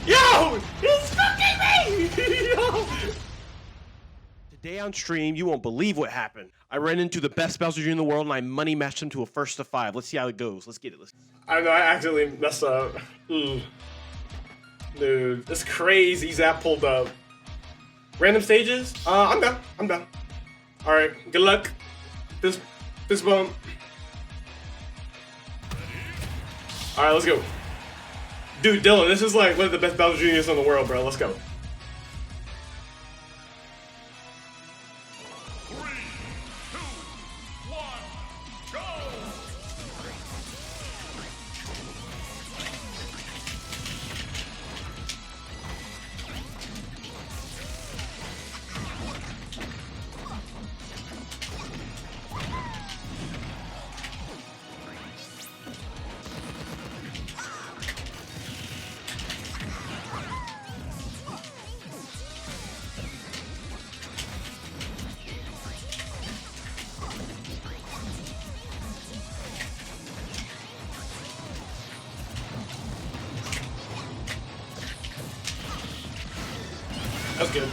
Yo! He's fucking me! Yo! Today on stream, you won't believe what happened. I ran into the best Bowser Jr. in the world and I money matched him to a 1st to 5. Let's see how it goes. Let's get it. I know, I accidentally messed up. Dude, it's crazy. Zap pulled up. Random stages? I'm done. I'm done. Alright, good luck. This bump. Alright, let's go. Dude, Dylan, this is like one of the best Bowser Jr.'s in the world, bro. Let's go. That's good.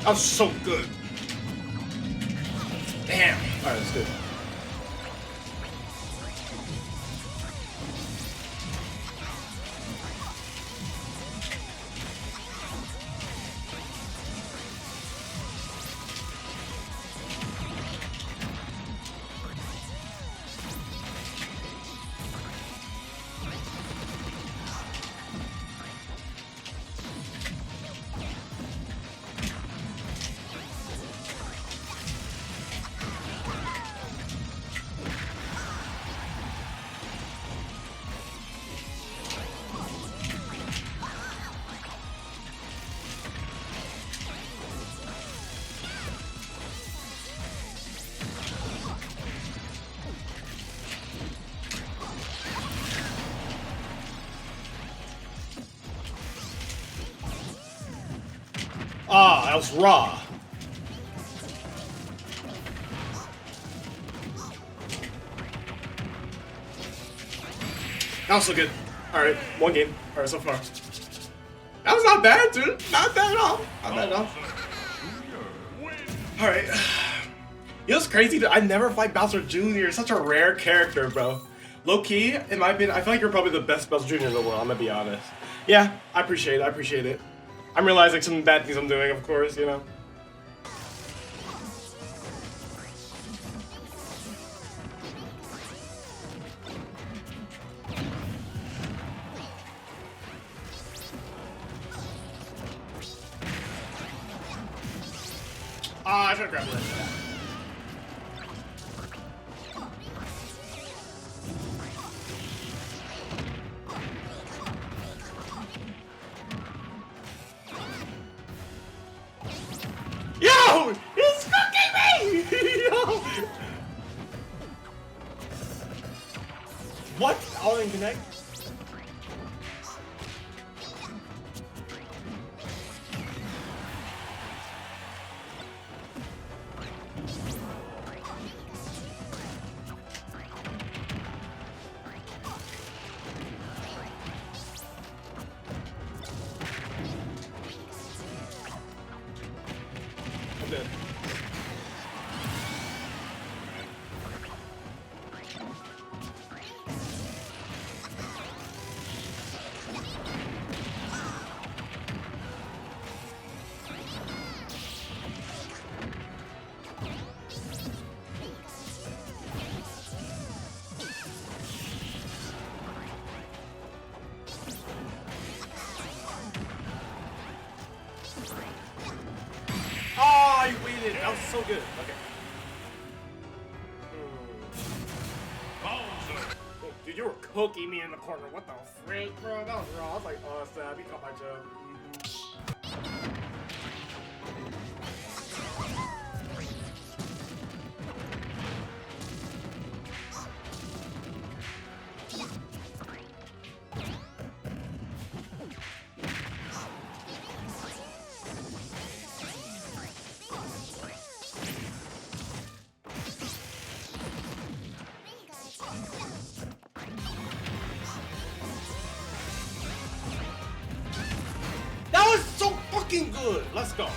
That was so good. Damn. Alright, that's good. Ah, that was raw. That was so good. Alright, one game. Alright, so far. That was not bad, dude. Not bad at all. Not bad at all. Alright. You know what's crazy? Dude? I never fight Bowser Jr. Such a rare character, bro. Low-key, in my opinion, I feel like you're probably the best Bowser Jr. in the world, I'm gonna be honest. Yeah, I appreciate it. I appreciate it. I'm realizing some bad things I'm doing, of course, you know. Ah, I should have grabbed it. Yo! He's fucking me! Yo! What? All in connect? I'm dead. was so good. Okay. Oh, dude, you were cooking me in the corner. What the frick, bro? That was wrong. I was like, oh, snap. He caught my joke. That was so fucking good. Let's go.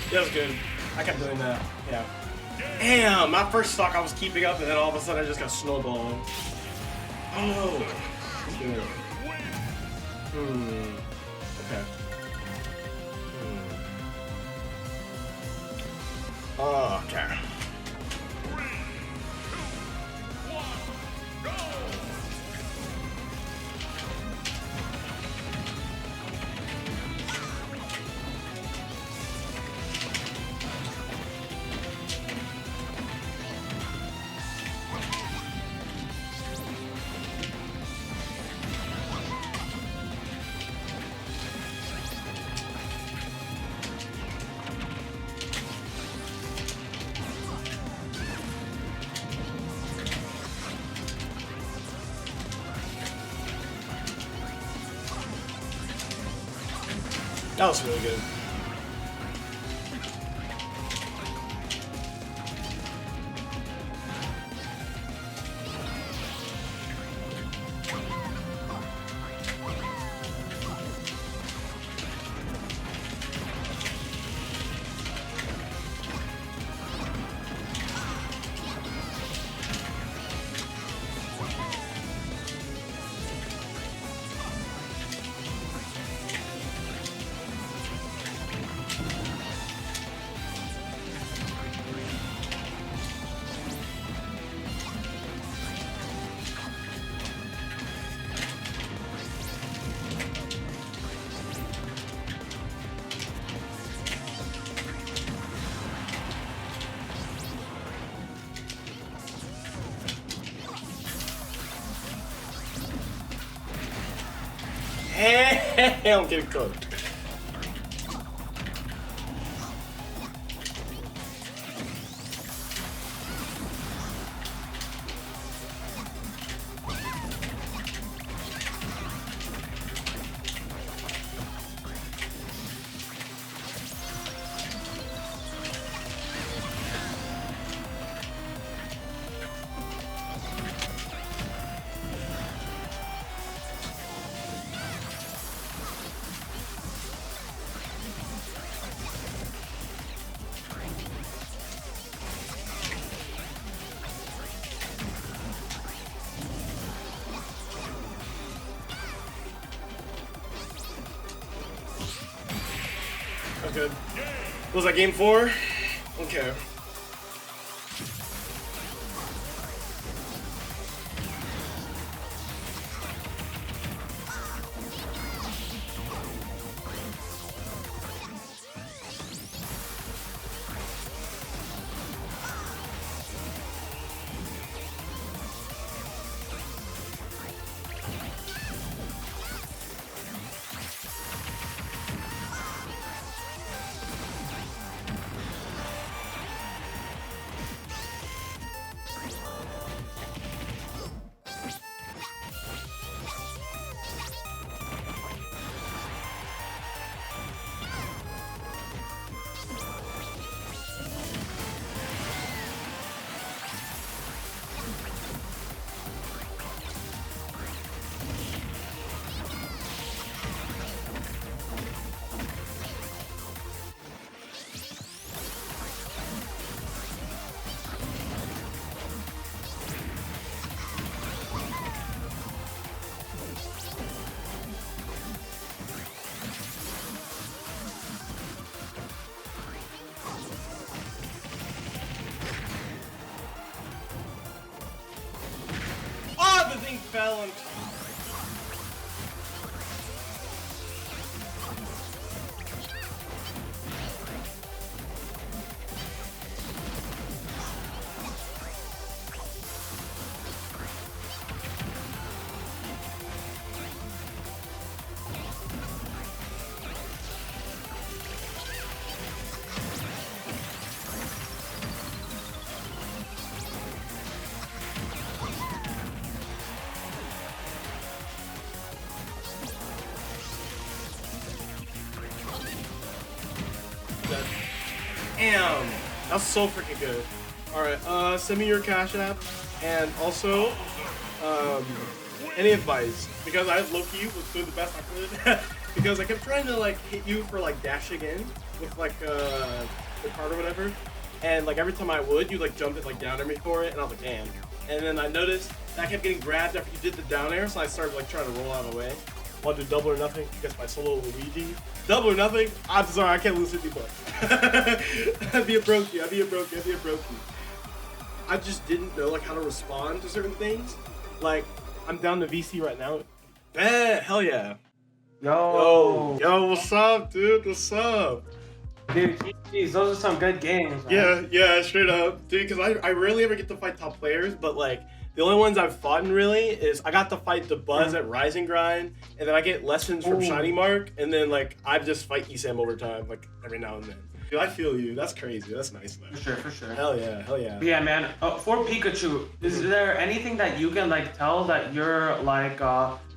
That was good. I kept doing that. Yeah. Damn, my first stock I was keeping up, and then all of a sudden I just got snowballing. Oh. Good. Okay. Oh, okay. That was really good. Hey, I'm getting cooked. Good. Was that game 4? Okay. thing fell on. Damn, that's so freaking good. All right, send me your Cash App, and also, any advice, because I low-key was doing the best I could, because I kept trying to like hit you for like dashing in with like the card or whatever, and like every time I would, you like jumped it like down at me for it, and I was like, damn. And then I noticed that I kept getting grabbed after you did the down air, so I started like trying to roll out of the way. Want to do double or nothing against my solo Luigi? Double or nothing? I'm sorry, I can't lose 50 bucks. I'd be a brokey. I just didn't know like how to respond to certain things. Like, I'm down to VC right now. Hell yeah. Yo, what's up, dude? What's up? Dude, geez, those are some good games, man. Yeah, straight up. Dude, because I rarely ever get to fight top players, but like, the only ones I've fought in really is I got to fight the Buzz at Rise and Grind, and then I get lessons from Shiny Mark, and then like I just fight Esam over time, like every now and then. Dude, I feel you. That's crazy. That's nice, man. For sure. Hell yeah. Yeah, man. For Pikachu, is there anything that you can like tell that you're like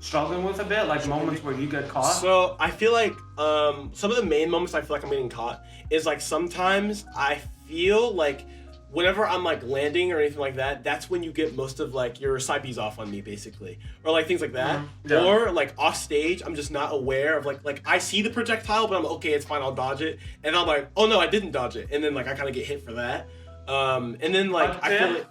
struggling with a bit, like moments where you get caught? So I feel like some of the main moments I feel like I'm getting caught is like sometimes I feel like whenever I'm like landing or anything like that, that's when you get most of like your side Bs off on me basically, or like things like that. Yeah. Or like off stage, I'm just not aware of like I see the projectile, but I'm okay, it's fine, I'll dodge it, and I'm like, oh no, I didn't dodge it, and then like I kind of get hit for that. And then like I feel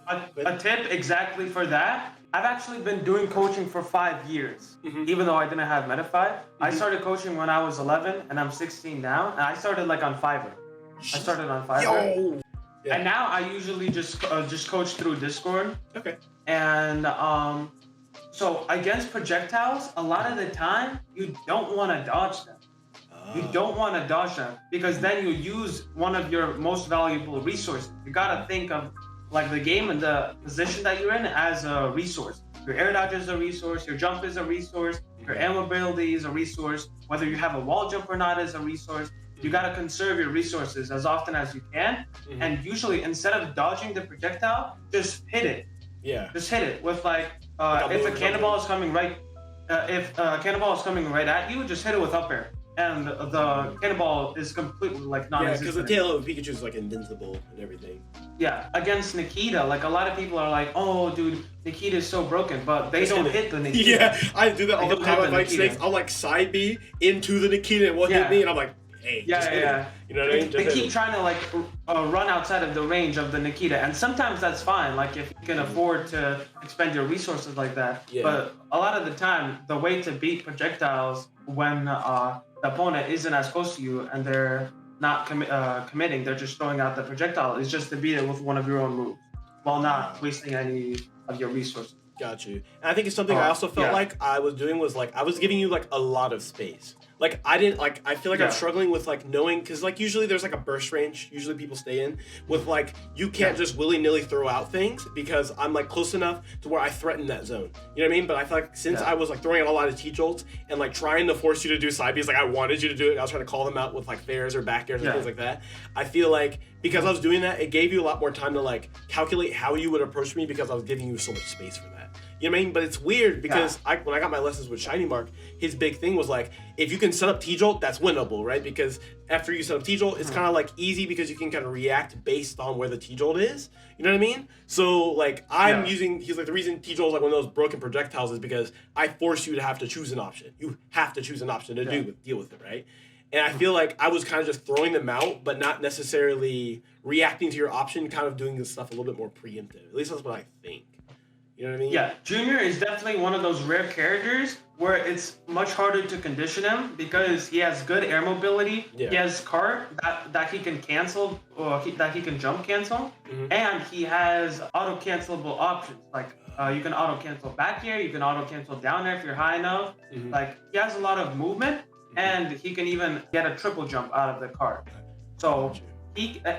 a tip exactly for that. I've actually been doing coaching for 5 years, even though I didn't have Metafy. I started coaching when I was 11, and I'm 16 now, and I started like on Fiverr. Yo. Yeah. And now I usually just coach through Discord. Okay. And so against projectiles, a lot of the time you don't want to dodge them. You don't want to dodge them because then you use one of your most valuable resources. You gotta think of like the game and the position that you're in as a resource. Your air dodge is a resource. Your jump is a resource. Your air mobility is a resource. Whether you have a wall jump or not is a resource. You gotta conserve your resources as often as you can, and usually instead of dodging the projectile, just hit it. Yeah. Just hit it with like if a cannonball is coming right, at you, just hit it with up air, and the cannonball is completely like non-existent. Yeah, because the tail of Pikachu is like invincible and everything. Yeah, against Nikita, like a lot of people are like, oh, dude, Nikita is so broken, but they don't hit the Nikita. Yeah, I do that all the time. I fight snakes. I'll like side B into the Nikita and one hit me, and I'm like. Hey, yeah. You know what I mean? They keep trying to like run outside of the range of the Nikita, and sometimes that's fine. Like if you can afford to expend your resources like that. Yeah. But a lot of the time, the way to beat projectiles when the opponent isn't as close to you and they're not committing, they're just throwing out the projectile, is just to beat it with one of your own moves while not wasting any of your resources. Got you. And I think it's something I also felt like I was doing was like I was giving you like a lot of space. Like I didn't like I feel like I'm struggling with like knowing because like usually there's like a burst range usually people stay in with like you can't just willy-nilly throw out things because I'm like close enough to where I threaten that zone. You know what I mean? But I feel like since I was like throwing out a lot of T-jolts and like trying to force you to do side Bs, like I wanted you to do it. I was trying to call them out with like fairs or back airs and things like that. I feel like because I was doing that, it gave you a lot more time to like calculate how you would approach me because I was giving you so much space for that. You know what I mean? But it's weird because when I got my lessons with Shiny Mark, his big thing was like, if you can set up T-Jolt, that's winnable, right? Because after you set up T-Jolt, it's kind of like easy because you can kind of react based on where the T-Jolt is. You know what I mean? So like I'm using, he's like, the reason T-Jolt is like one of those broken projectiles is because I force you to have to choose an option. You have to choose an option to deal with it, right? And I feel like I was kind of just throwing them out, but not necessarily reacting to your option, kind of doing this stuff a little bit more preemptive. At least that's what I think. You know what I mean? Yeah, Junior is definitely one of those rare characters where it's much harder to condition him because he has good air mobility. Yeah. He has cart that he can cancel or that he can jump cancel, and he has auto cancelable options. Like you can auto cancel back air, you can auto cancel down air if you're high enough. Like he has a lot of movement, and he can even get a triple jump out of the cart. So.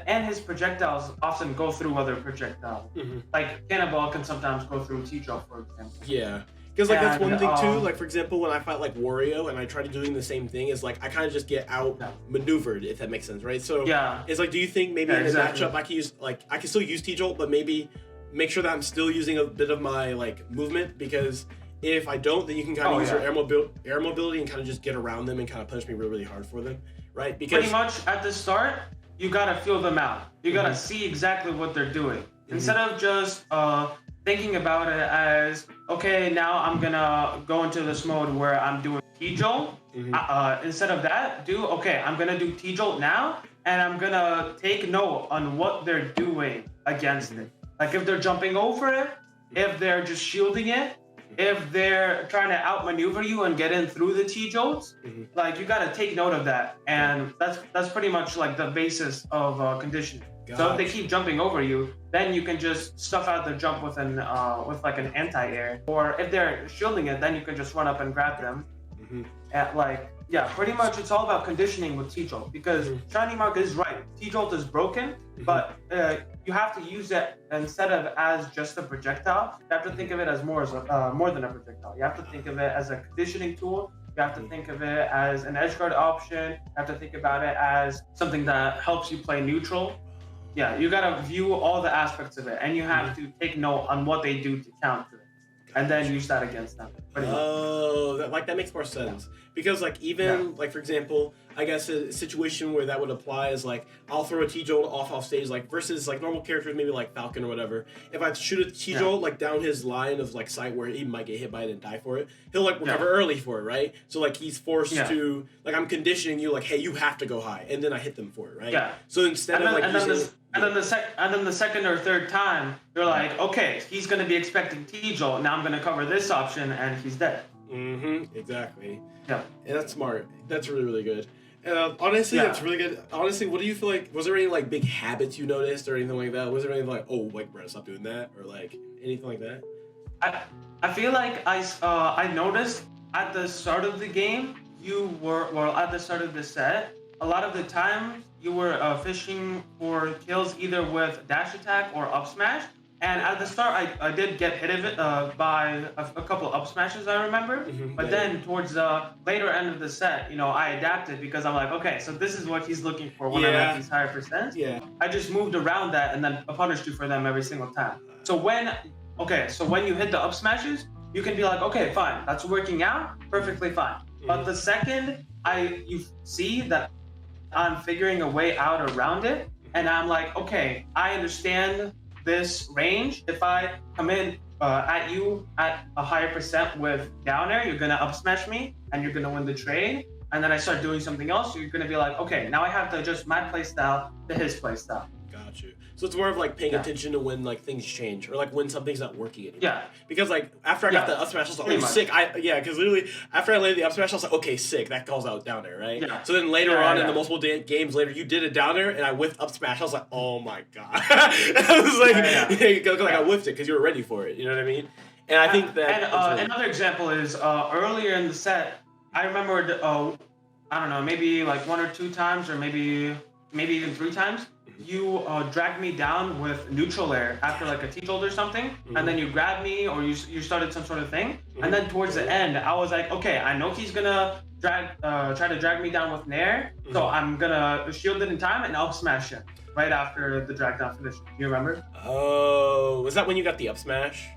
And his projectiles often go through other projectiles. Like Cannonball can sometimes go through T-Joe, for example. Yeah, because like that's one thing too. Like for example, when I fight like Wario and I try to doing the same thing, is like I kind of just get out maneuvered, if that makes sense, right? So it's like, do you think maybe in a matchup I can use I can still use T-Jolt, but maybe make sure that I'm still using a bit of my like movement, because if I don't, then you can kind of use your air mobility and kind of just get around them and kind of punish me really, really hard for them, right? Because pretty much at the start, you gotta feel them out. You gotta see exactly what they're doing. Instead of just thinking about it as, okay, now I'm gonna go into this mode where I'm doing T-Jolt. Instead of that, I'm gonna do T-Jolt now, and I'm gonna take note on what they're doing against it. Like if they're jumping over it, if they're just shielding it, if they're trying to outmaneuver you and get in through the T-Jolts, like you gotta take note of that, and that's pretty much like the basis of conditioning. So if they keep jumping over you, then you can just stuff out the jump with like an anti-air, or if they're shielding it, then you can just run up and grab them. Pretty much it's all about conditioning with T-Jolt, because Shiny Mark is right. T-Jolt is broken, but you have to use it instead of as just a projectile. You have to think of it as more than a projectile. You have to think of it as a conditioning tool. You have to think of it as an edge guard option. You have to think about it as something that helps you play neutral. Yeah, you gotta view all the aspects of it, and you have to take note on what they do to counter it, and then use that against them. That makes more sense. Because like even like for example, I guess a situation where that would apply is like I'll throw a T-Jolt off stage, like versus like normal characters, maybe like Falcon or whatever. If I shoot a T-Jolt like down his line of like sight where he might get hit by it and die for it, he'll like recover early for it, right? So like he's forced to like, I'm conditioning you like, hey, you have to go high, and then I hit them for it, right? Yeah. So instead of like and then the second or third time, you're like, okay, he's gonna be expecting T-Jolt. Now I'm gonna cover this option, and he's dead. Exactly. Yeah. And that's smart. That's really, really good. Honestly, that's really good. Honestly, what do you feel like? Was there any like big habits you noticed or anything like that? Was there anything like, oh, like, bro, stop doing that, or like anything like that? I feel like I noticed at the start of the game, at the start of the set, a lot of the time you were fishing for kills either with dash attack or up smash. And at the start, I did get hit of it by a couple up smashes, I remember. But then towards the later end of the set, I adapted because I'm like, okay, so this is what he's looking for when I'm at these higher percents. I just moved around that and then punished you for them every single time. So when you hit the up smashes, you can be like, okay, fine, that's working out, perfectly fine. But the second you see that I'm figuring a way out around it, and I'm like, okay, I understand this range. If I come in at you at a higher percent with down air, you're gonna up smash me and you're gonna win the trade. And then I start doing something else, you're gonna be like, okay, now I have to adjust my playstyle to his playstyle. Got you. So it's more of like paying attention to when like things change, or like when something's not working anymore. Yeah. Because like after I got the up smash, I was like, oh, sick. Because literally after I landed the up smash, I was like, okay, sick. That calls out down air, right? Yeah. So then later on in the multiple games later, you did a down air and I whiffed up smash. I was like, oh my god. I was like, I whiffed it because you were ready for it. You know what I mean? And I think that. And another example is earlier in the set, I remembered, I don't know, maybe like 1 or 2 times, or maybe even 3 times. You dragged me down with neutral air after like a T-Jolt or something, and then you grabbed me, or you started some sort of thing, and then towards the end, I was like, okay, I know he's gonna try to drag me down with nair, so I'm gonna shield it in time and up smash him right after the drag down finish. You remember? Oh, was that when you got the up smash?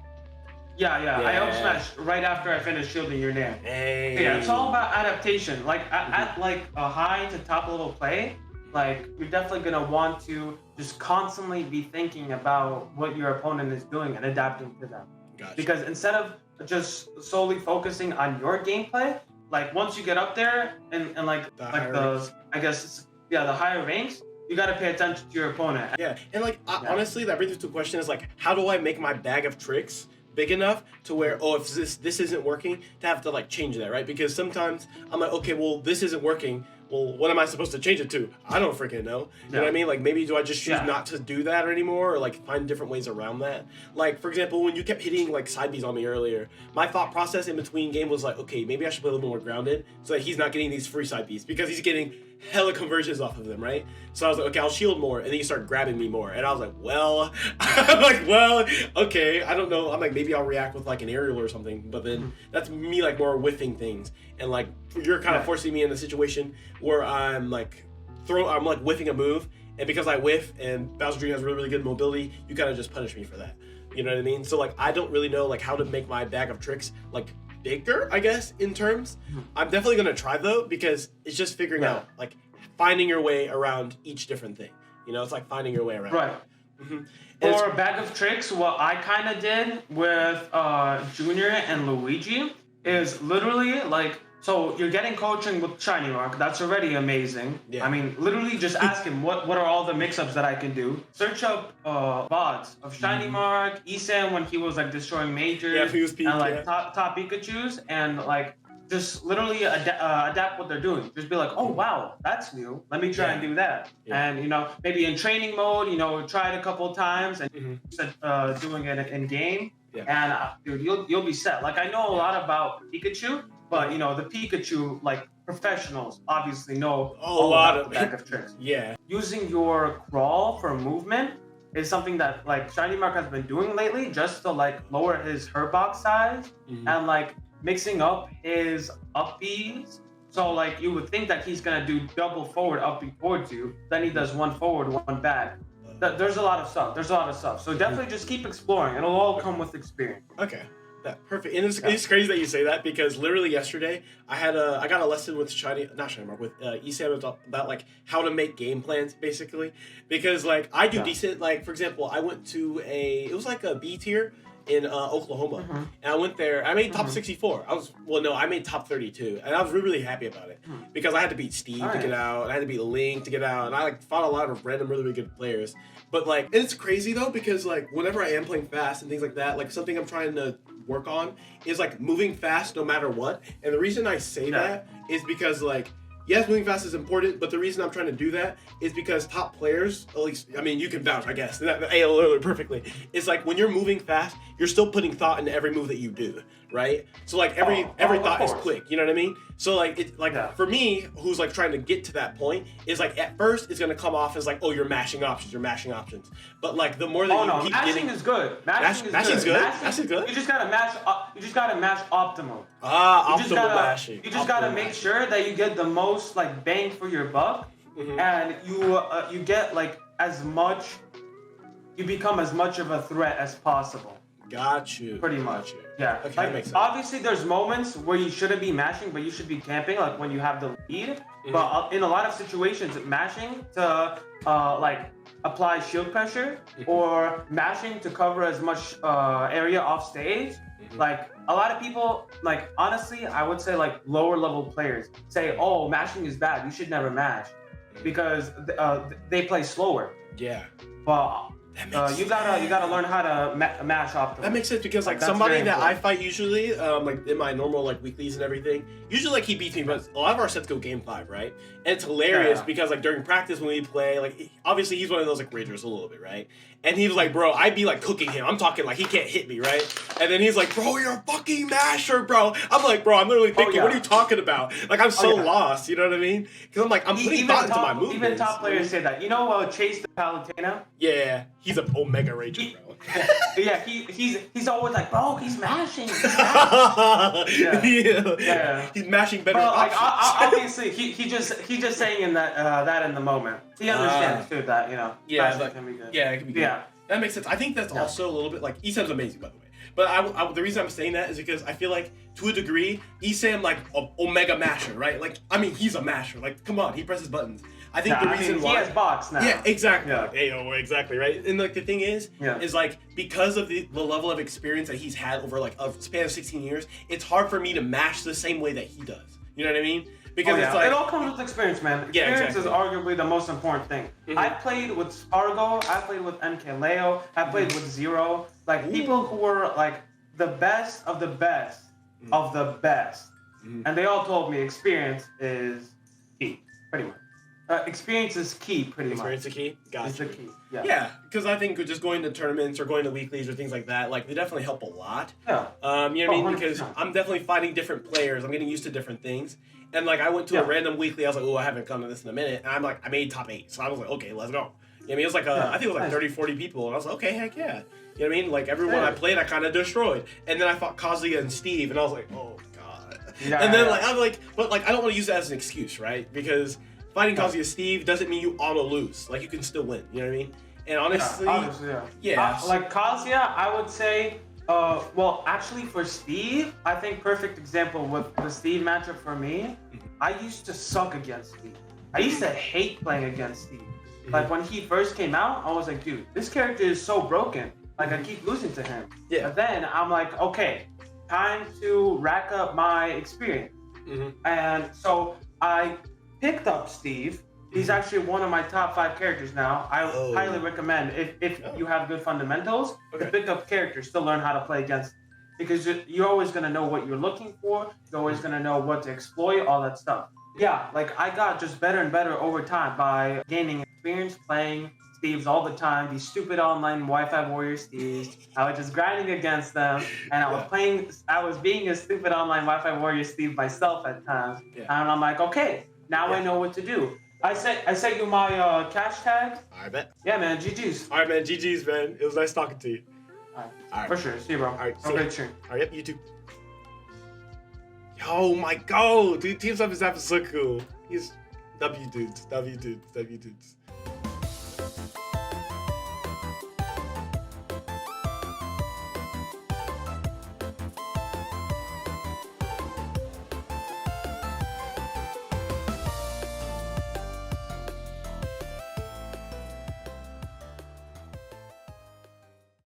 Yeah. I up smashed right after I finished shielding your nair. Hey. Yeah, it's all about adaptation. Like at like a high to top level play, like you're definitely gonna want to just constantly be thinking about what your opponent is doing and adapting to them. Gotcha. Because instead of just solely focusing on your gameplay, like once you get up there and like the higher ranks, you gotta pay attention to your opponent. Yeah, and like honestly, that brings me to a question: is like, how do I make my bag of tricks big enough to where, oh, if this isn't working, to have to like change that, right? Because sometimes I'm like, okay, well, this isn't working. Well, what am I supposed to change it to? I don't freaking know. You know what I mean? Like, maybe do I just choose not to do that anymore, or like find different ways around that? Like, for example, when you kept hitting like side Bs on me earlier, my thought process in between game was like, okay, maybe I should play a little bit more grounded so that he's not getting these free side Bs, because he's getting hella conversions off of them, right? So I was like, okay, I'll shield more, and then you start grabbing me more, and I was like, well, okay, I don't know. I'm like, maybe I'll react with like an aerial or something, but then that's me like more whiffing things, and like you're kind of forcing me in a situation where I'm like whiffing a move, and because I whiff and Bowser Jr. has really good mobility, you kind of just punish me for that. You know what I mean? So like I don't really know like how to make my bag of tricks like bigger, I guess, in terms. I'm definitely gonna try though, because it's just figuring out like finding your way around each different thing. You know, it's like finding your way around. Right. For a bag of tricks, what I kind of did with Junior and Luigi is literally like, so you're getting coaching with Shiny Mark. That's already amazing. Yeah. I mean, literally just ask him what are all the mix-ups that I can do. Search up VODs of Shiny Mark, Esam when he was like destroying majors, if he was peak, and like top Pikachu's, and like just literally adapt what they're doing. Just be like, oh wow, that's new. Let me try and do that. Yeah. And you know, maybe in training mode, you know, try it a couple of times and doing it in game. Yeah. And dude, you'll be set. Like I know a lot about Pikachu. But you know, the Pikachu like professionals obviously know a lot of bag of tricks. Yeah. Using your crawl for movement is something that like Shiny Mark has been doing lately, just to like lower his Herbox size and like mixing up his up Bs. So like you would think that he's gonna do double forward up B towards you, then he does one forward, one back. There's a lot of stuff. So definitely just keep exploring. It'll all come with experience. Okay. Perfect. And it's crazy that you say that, because literally yesterday I got a lesson with with Esam about like how to make game plans basically, because like I do decent, like for example I went to it was like a B tier in Oklahoma, and I went there. I made top 64. I made top 32, and I was really happy about it because I had to beat Steve to get out, and I had to beat Link to get out, and I like fought a lot of random really good players. But like, and it's crazy though, because like whenever I am playing fast and things like that, like something I'm trying to work on is like moving fast no matter what. And the reason I say that is because like, yes, moving fast is important, but the reason I'm trying to do that is because top players, at least, I mean, you can vouch, I guess, that AL perfectly, is like when you're moving fast, you're still putting thought into every move that you do, right? So like every thought is quick, you know what I mean? So like it's like for me, who's like trying to get to that point, is like at first it's gonna come off as like, oh, you're mashing options. But like the more that you keep mashing is good. Mashing's good. You just gotta mash. You just gotta mash optimal. Optimal mashing. You just gotta make sure that you get the most like bang for your buck, and you get like as much. You become as much of a threat as possible. Got you. Pretty much. Yeah. Okay, like, that makes sense. Obviously, there's moments where you shouldn't be mashing, but you should be camping, like when you have the lead. But in a lot of situations, mashing to like apply shield pressure or mashing to cover as much area off stage. Like a lot of people, like honestly, I would say like lower level players say, "Oh, mashing is bad. You should never mash," because they play slower. Yeah. But you gotta learn how to mash optimally. That makes sense, because like somebody that I fight usually, like in my normal like weeklies and everything, usually like he beats me, but a lot of our sets go game 5, right? And it's hilarious because like during practice when we play, like obviously he's one of those like ragers a little bit, right? And he was like, bro, I'd be like cooking him. I'm talking like he can't hit me, right? And then he's like, bro, you're a fucking masher, bro. I'm like, bro, I'm literally thinking, what are you talking about? Like I'm so lost, you know what I mean? Because I'm like, I'm putting thought into my movements. Even top players say that. You know, Chase the Palutena? Yeah, he's an Omega Ranger, bro. Yeah, he's always like, bro, he's mashing. Yeah. He's mashing better options. Like, obviously, he's just saying in that in the moment. He understands too that, you know. Yeah, can be good. Yeah, it can be good. Yeah. That makes sense. I think that's also a little bit like Esam's amazing, by the way. But the reason I'm saying that is because I feel like to a degree, Esam like Omega masher, right? Like I mean, he's a masher. Like come on, he presses buttons. I think the reason why he has box now. Yeah, exactly. Yeah. Like, exactly, right? And like the thing is like because of the level of experience that he's had over like a span of 16 years, it's hard for me to mash the same way that he does. You know what I mean? Because it's like it all comes with experience, man. Experience is arguably the most important thing. I played with Spargo, I played with MK Leo, I played with Zero. Like people who were like the best of the best of the best. And they all told me experience is key, pretty much. Experience is key, pretty Experience much. is key? Gotcha. Is the key, yeah. Yeah, because I think just going to tournaments or going to weeklies or things like that, like, they definitely help a lot. Yeah. You know what I mean? 100%. Because I'm definitely fighting different players. I'm getting used to different things. And, like, I went to a random weekly. I was like, oh, I haven't come to this in a minute. And I'm like, I made top 8. So I was like, okay, let's go. You know what I mean? It was like, I think it was like 30, 40 people. And I was like, okay, heck yeah. You know what I mean? Like, everyone I played, I kind of destroyed. And then I fought Kazuya and Steve. And I was like, oh, God. Yeah, and then, like, I'm like, but, like, I don't want to use that as an excuse, right? Because fighting Kazuya Steve doesn't mean you auto lose. Like, you can still win. You know what I mean? And honestly, like Kazuya, I would say, well, actually for Steve, I think perfect example with the Steve matchup for me, I used to suck against Steve. I used to hate playing against Steve. Like when he first came out, I was like, dude, this character is so broken. Like I keep losing to him. Yeah. But then I'm like, okay, time to rack up my experience. And so I picked up Steve. He's actually one of my top 5 characters now. I highly recommend if you have good fundamentals to pick up characters to learn how to play against. Because you're always gonna know what you're looking for. You're always gonna know what to exploit, all that stuff. Yeah, like I got just better and better over time by gaining experience playing Steves all the time. These stupid online Wi-Fi warrior Steves. I was just grinding against them, and I was being a stupid online Wi-Fi warrior Steve myself at times. And I'm like, okay, now I know what to do. I sent you my cash tag. I bet. Yeah, man. GG's. All right, man. GG's, man. It was nice talking to you. All right. For sure. See you, bro. All right. Have a great stream. All right. Yep. You too. Yo, my God, dude. Team Stuff is so cool. He's W dudes.